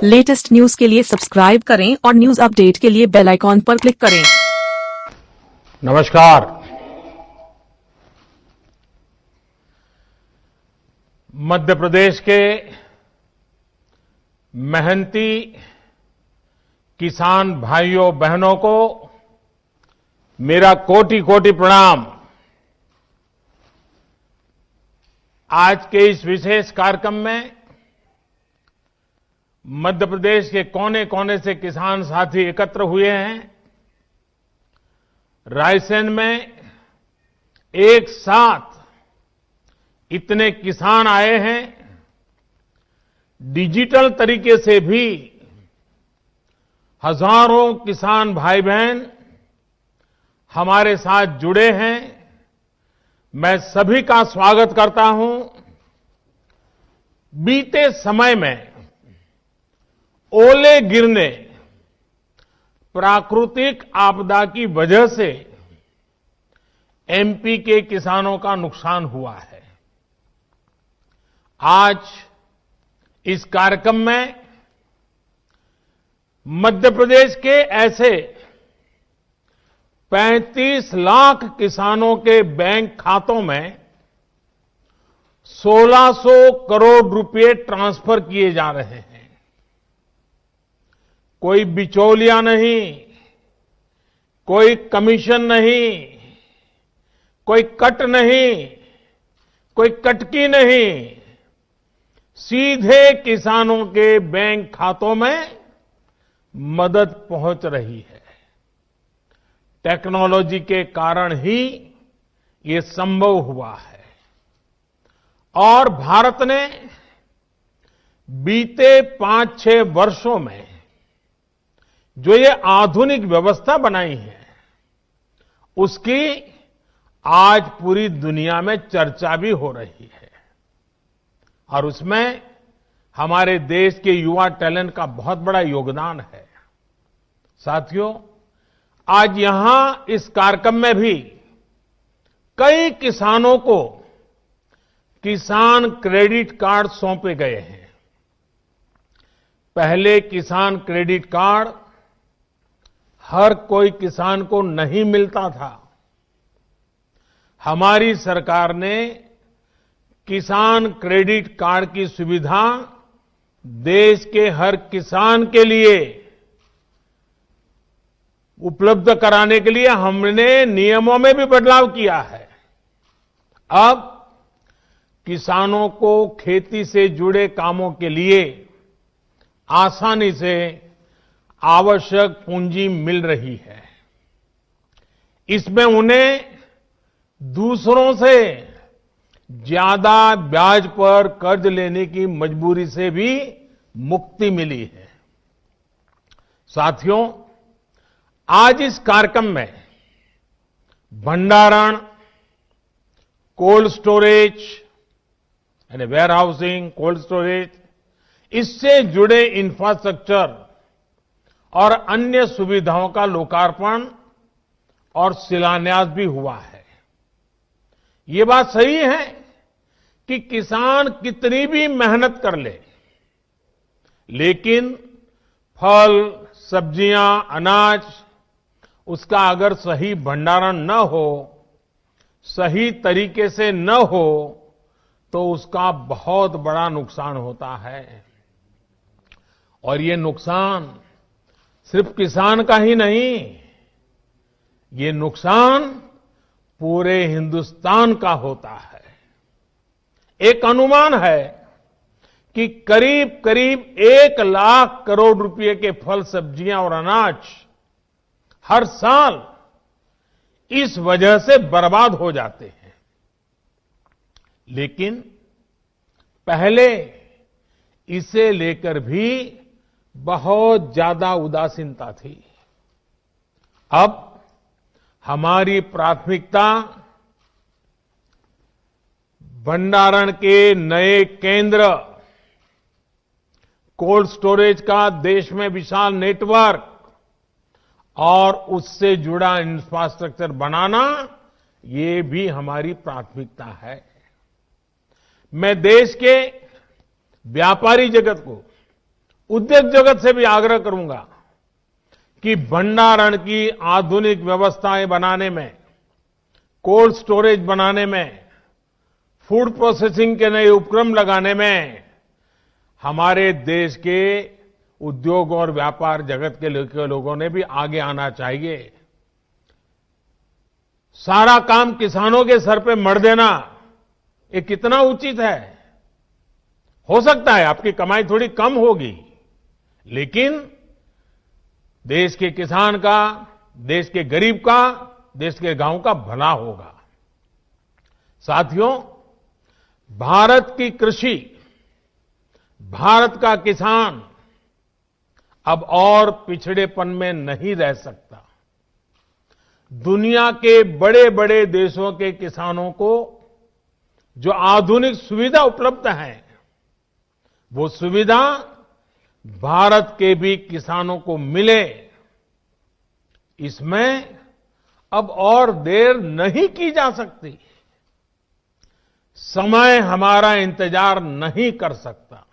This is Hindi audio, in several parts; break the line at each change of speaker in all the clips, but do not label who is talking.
लेटेस्ट न्यूज के लिए सब्सक्राइब करें और न्यूज अपडेट के लिए बेल आइकॉन पर क्लिक करें।
नमस्कार। मध्य प्रदेश के मेहनती किसान भाइयों बहनों को मेरा कोटि कोटि प्रणाम। आज के इस विशेष कार्यक्रम में मध्य प्रदेश के कोने कोने से किसान साथी एकत्र हुए हैं। रायसेन में एक साथ इतने किसान आए हैं। डिजिटल तरीके से भी हजारों किसान भाई बहन हमारे साथ जुड़े हैं। मैं सभी का स्वागत करता हूं। बीते समय में ओले गिरने, प्राकृतिक आपदा की वजह से एमपी के किसानों का नुकसान हुआ है। आज इस कार्यक्रम में मध्य प्रदेश के ऐसे 35 लाख किसानों के बैंक खातों में 1600 करोड़ रुपए ट्रांसफर किए जा रहे हैं। कोई बिचौलिया नहीं, कोई कमीशन नहीं, कोई कट नहीं, कोई कटकी नहीं, सीधे किसानों के बैंक खातों में मदद पहुंच रही है। टेक्नोलॉजी के कारण ही ये संभव हुआ है और भारत ने बीते 5-6 वर्षों में जो ये आधुनिक व्यवस्था बनाई है, उसकी आज पूरी दुनिया में चर्चा भी हो रही है और उसमें हमारे देश के युवा टैलेंट का बहुत बड़ा योगदान है। साथियों, आज यहां इस कार्यक्रम में भी कई किसानों को किसान क्रेडिट कार्ड सौंपे गए हैं। पहले किसान क्रेडिट कार्ड हर कोई किसान को नहीं मिलता था। हमारी सरकार ने किसान क्रेडिट कार्ड की सुविधा देश के हर किसान के लिए उपलब्ध कराने के लिए हमने नियमों में भी बदलाव किया है। अब किसानों को खेती से जुड़े कामों के लिए आसानी से आवश्यक पूंजी मिल रही है। इसमें उन्हें दूसरों से ज्यादा ब्याज पर कर्ज लेने की मजबूरी से भी मुक्ति मिली है। साथियों, आज इस कार्यक्रम में भंडारण, कोल्ड स्टोरेज यानी वेयर हाउसिंग, कोल्ड स्टोरेज, इससे जुड़े इंफ्रास्ट्रक्चर और अन्य सुविधाओं का लोकार्पण और शिलान्यास भी हुआ है। ये बात सही है कि किसान कितनी भी मेहनत कर ले, लेकिन फल, सब्जियां, अनाज, उसका अगर सही भंडारण न हो, सही तरीके से न हो, तो उसका बहुत बड़ा नुकसान होता है। और ये नुकसान सिर्फ किसान का ही नहीं, ये नुकसान पूरे हिंदुस्तान का होता है। एक अनुमान है कि करीब करीब 1 लाख करोड़ रुपए के फल, सब्जियां और अनाज हर साल इस वजह से बर्बाद हो जाते हैं। लेकिन पहले इसे लेकर भी बहुत ज्यादा उदासीनता थी। अब हमारी प्राथमिकता भंडारण के नए केंद्र, कोल्ड स्टोरेज का देश में विशाल नेटवर्क और उससे जुड़ा इंफ्रास्ट्रक्चर बनाना, ये भी हमारी प्राथमिकता है। मैं देश के व्यापारी जगत को उद्योग जगत से भी आग्रह करूंगा कि भंडारण की आधुनिक व्यवस्थाएं बनाने में, कोल्ड स्टोरेज बनाने में, फूड प्रोसेसिंग के नए उपक्रम लगाने में हमारे देश के उद्योग और व्यापार जगत के लोगों ने भी आगे आना चाहिए। सारा काम किसानों के सर पे मढ़ देना ये कितना उचित है? हो सकता है आपकी कमाई थोड़ी कम होगी, लेकिन देश के किसान का, देश के गरीब का, देश के गांव का भला होगा। साथियों, भारत की कृषि, भारत का किसान अब और पिछड़ेपन में नहीं रह सकता। दुनिया के बड़े बड़े देशों के किसानों को जो आधुनिक सुविधा उपलब्ध है, वो सुविधा भारत के भी किसानों को मिले, इसमें अब और देर नहीं की जा सकती। समय हमारा इंतजार नहीं कर सकता।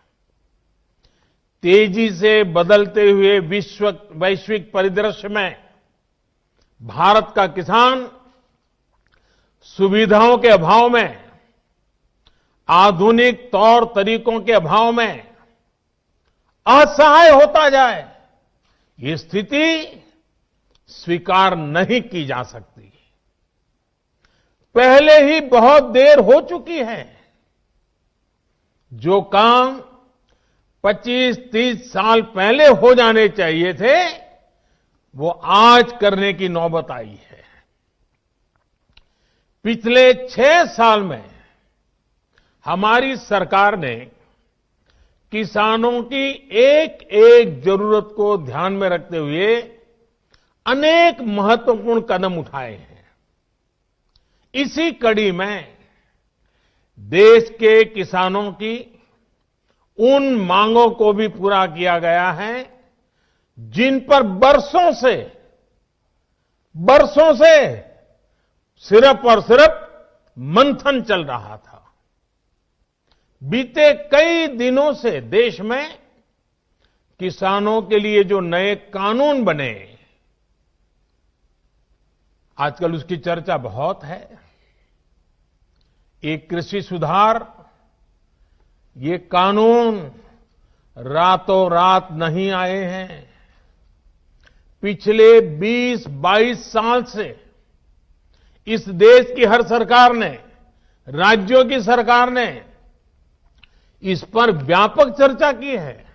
तेजी से बदलते हुए वैश्विक परिदृश्य में भारत का किसान सुविधाओं के अभाव में, आधुनिक तौर तरीकों के अभाव में असहाय होता जाए, ये स्थिति स्वीकार नहीं की जा सकती। पहले ही बहुत देर हो चुकी है। जो काम 25-30 साल पहले हो जाने चाहिए थे, वो आज करने की नौबत आई है। पिछले 6 साल में हमारी सरकार ने किसानों की एक एक जरूरत को ध्यान में रखते हुए अनेक महत्वपूर्ण कदम उठाए हैं। इसी कड़ी में देश के किसानों की उन मांगों को भी पूरा किया गया है जिन पर बरसों से सिर्फ और सिर्फ मंथन चल रहा था। बीते कई दिनों से देश में किसानों के लिए जो नए कानून बने, आजकल उसकी चर्चा बहुत है। एक कृषि सुधार, ये कानून रातों रात नहीं आए हैं। पिछले 20-22 साल से इस देश की हर सरकार ने, राज्यों की सरकार ने इस पर व्यापक चर्चा की है।